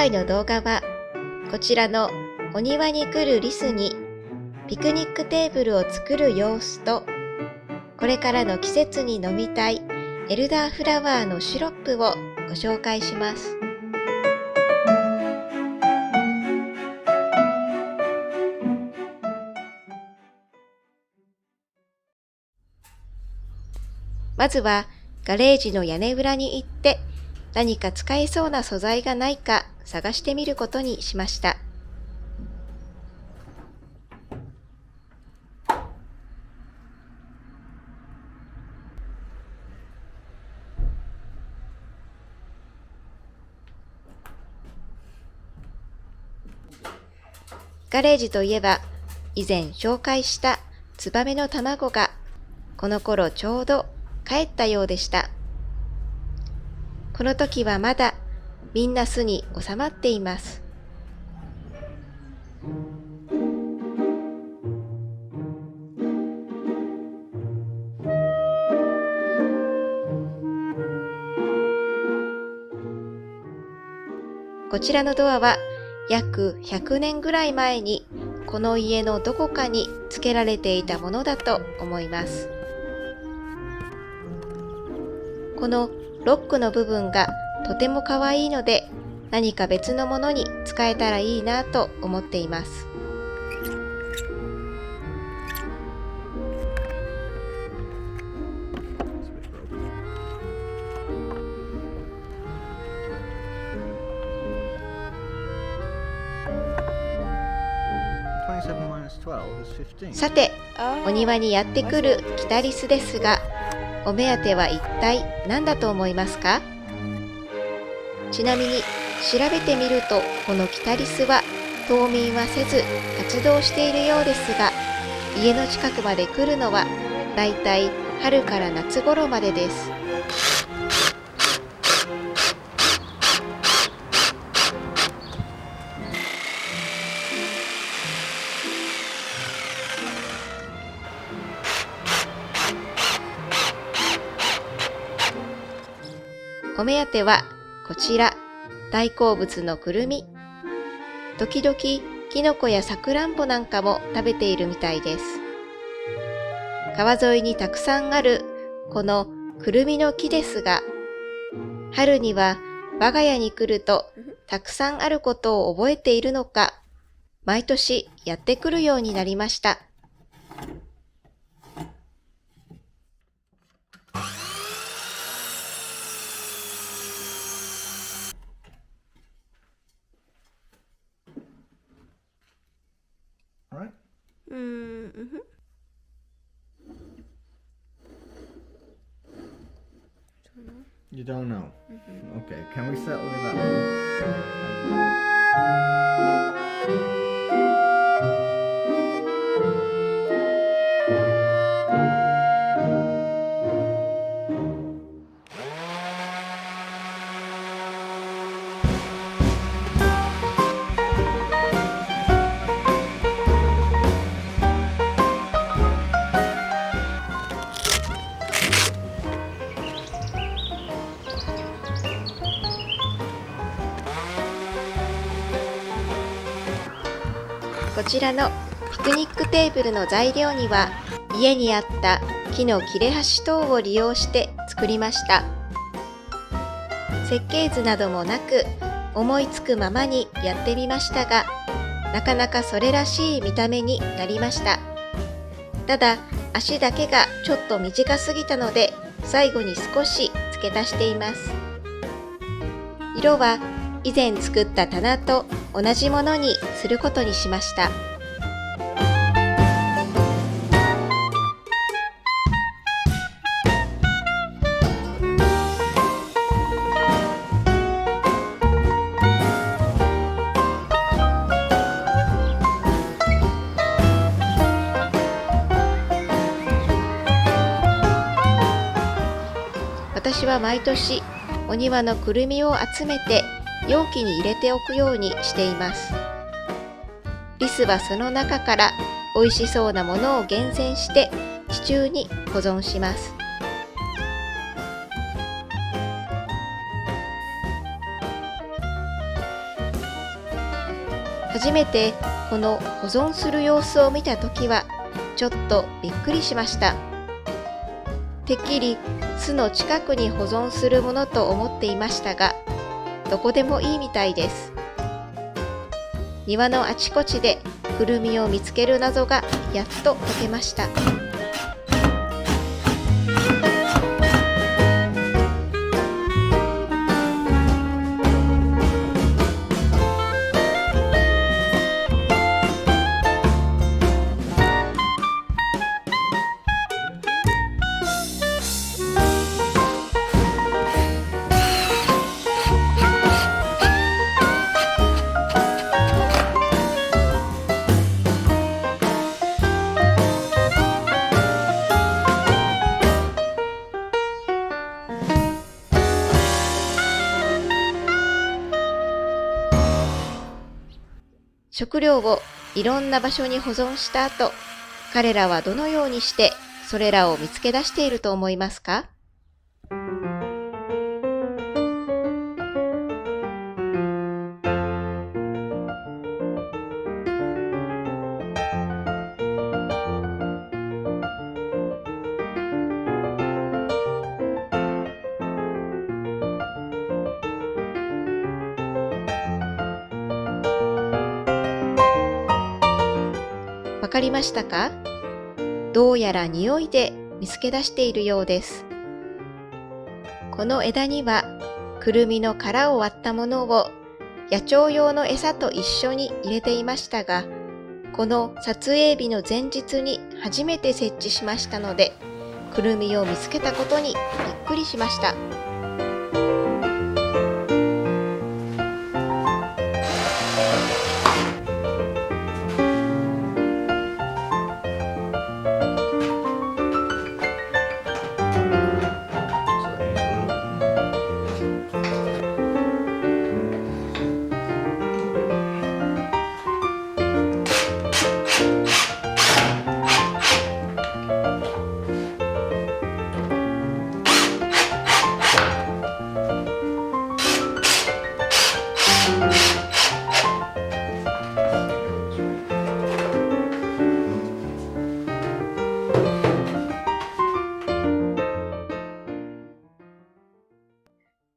回の動画はこちらのお庭に来るリスにピクニックテーブルを作る様子と、これからの季節に飲みたいエルダーフラワーのシロップをご紹介します。まずはガレージの屋根裏に行って何か使えそうな素材がないか探してみることにしました。ガレージといえば以前紹介したツバメの卵がこの頃ちょうど帰ったようでした。この時はまだみんな巣に収まっています。こちらのドアは約100年ぐらい前にこの家のどこかに付けられていたものだと思います。このロックの部分がとても可愛いので何か別のものに使えたらいいなと思っています。さて、お庭にやってくるキタリスですが、お目当ては一体何だと思いますか？ちなみに調べてみると、このキタリスは冬眠はせず活動しているようですが、家の近くまで来るのはだいたい春から夏頃までです。お目当てはこちら、大好物のくるみ。時々キノコやさくらんぼなんかも食べているみたいです。川沿いにたくさんあるこのくるみの木ですが、春には我が家に来るとたくさんあることを覚えているのか、毎年やってくるようになりました。Right? You don't know? Okay, can we settle with that?こちらのピクニックテーブルの材料には家にあった木の切れ端等を利用して作りました。設計図などもなく思いつくままにやってみましたが、なかなかそれらしい見た目になりました。ただ足だけがちょっと短すぎたので最後に少し付け足しています。色は以前作った棚と同じものにすることにしました。私は毎年お庭のくるみを集めて容器に入れておくようにしています。リスはその中から美味しそうなものを厳選して地中に保存します。初めてこの保存する様子を見たときはちょっとびっくりしました。てっきり巣の近くに保存するものと思っていましたが、どこでもいいみたいです。庭のあちこちでクルミを見つける謎がやっと解けました。食料をいろんな場所に保存した後、彼らはどのようにしてそれらを見つけ出していると思いますか？わかりましたか？どうやら匂いで見つけ出しているようです。この枝にはクルミの殻を割ったものを野鳥用の餌と一緒に入れていましたが、この撮影日の前日に初めて設置しましたので、クルミを見つけたことにびっくりしました。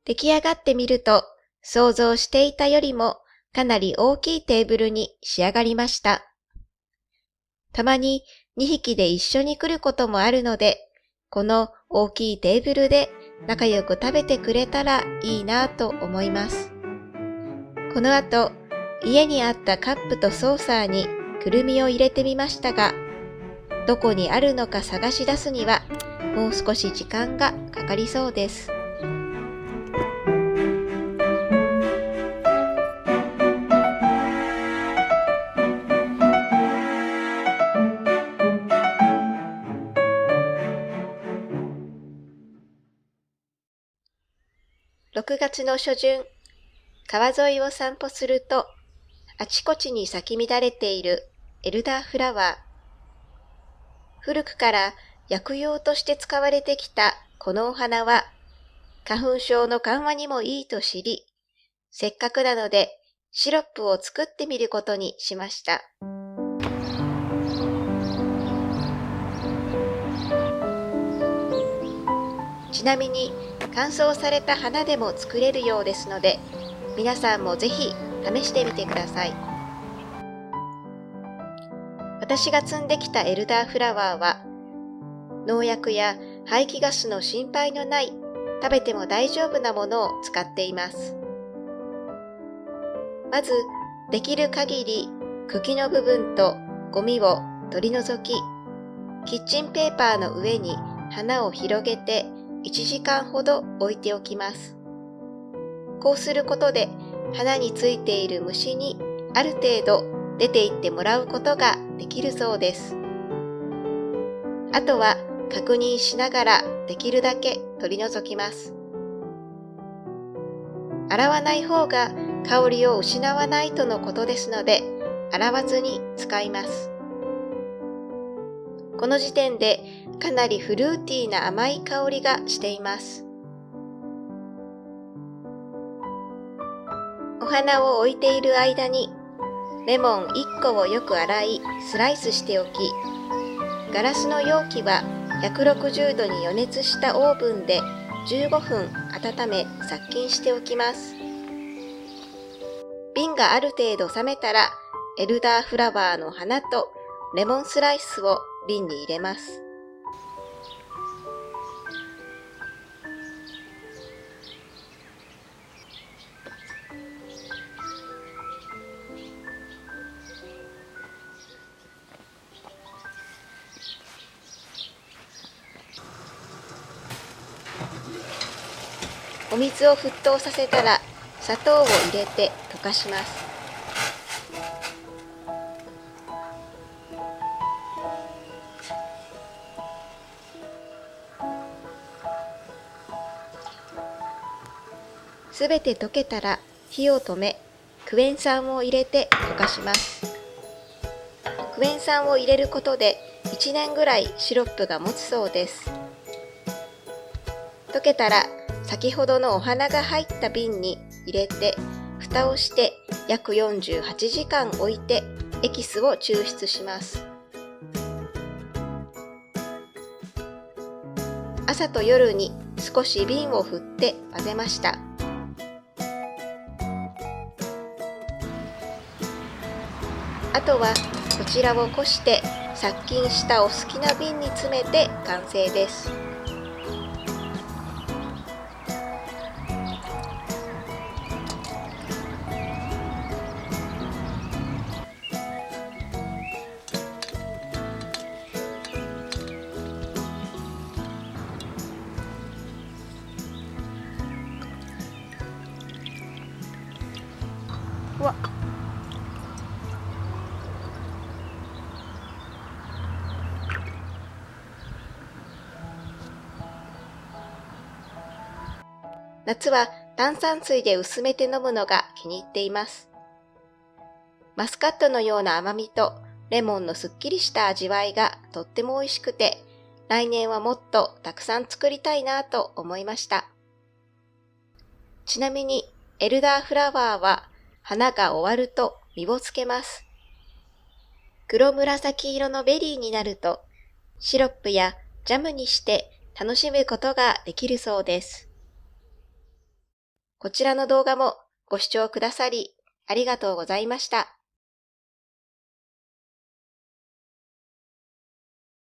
出来上がってみると、想像していたよりもかなり大きいテーブルに仕上がりました。たまに2匹で一緒に来ることもあるので、この大きいテーブルで仲良く食べてくれたらいいなと思います。この後、家にあったカップとソーサーにくるみを入れてみましたが、どこにあるのか探し出すにはもう少し時間がかかりそうです。6月の初旬、川沿いを散歩すると、あちこちに咲き乱れているエルダーフラワー。古くから薬用として使われてきたこのお花は、花粉症の緩和にもいいと知り、せっかくなのでシロップを作ってみることにしました。ちなみに乾燥された花でも作れるようですので、皆さんもぜひ試してみてください。私が摘んできたエルダーフラワーは、農薬や排気ガスの心配のない食べても大丈夫なものを使っています。まず、できる限り茎の部分とゴミを取り除き、キッチンペーパーの上に花を広げて1時間ほど置いておきます。こうすることで花についている虫にある程度出て行ってもらうことができるそうです。あとは確認しながらできるだけ取り除きます。洗わない方が香りを失わないとのことですので、洗わずに使います。この時点でかなりフルーティーな甘い香りがしています。お花を置いている間にレモン1個をよく洗いスライスしておき、ガラスの容器は160度に予熱したオーブンで15分温め殺菌しておきます。瓶がある程度冷めたら、エルダーフラワーの花とレモンスライスを瓶に入れます。お水を沸騰させたら砂糖を入れて溶かします。すべて溶けたら火を止め、クエン酸を入れて溶かします。クエン酸を入れることで1年ぐらいシロップが持つそうです。溶けたら先ほどのお花が入った瓶に入れて蓋をして約48時間置いてエキスを抽出します。朝と夜に少し瓶を振って混ぜました。あとはこちらをこして殺菌したお好きな瓶に詰めて完成です。うわっ、夏は炭酸水で薄めて飲むのが気に入っています。マスカットのような甘みとレモンのすっきりした味わいがとっても美味しくて、来年はもっとたくさん作りたいなと思いました。ちなみにエルダーフラワーは花が終わると実をつけます。黒紫色のベリーになるとシロップやジャムにして楽しむことができるそうです。こちらの動画もご視聴くださりありがとうございました。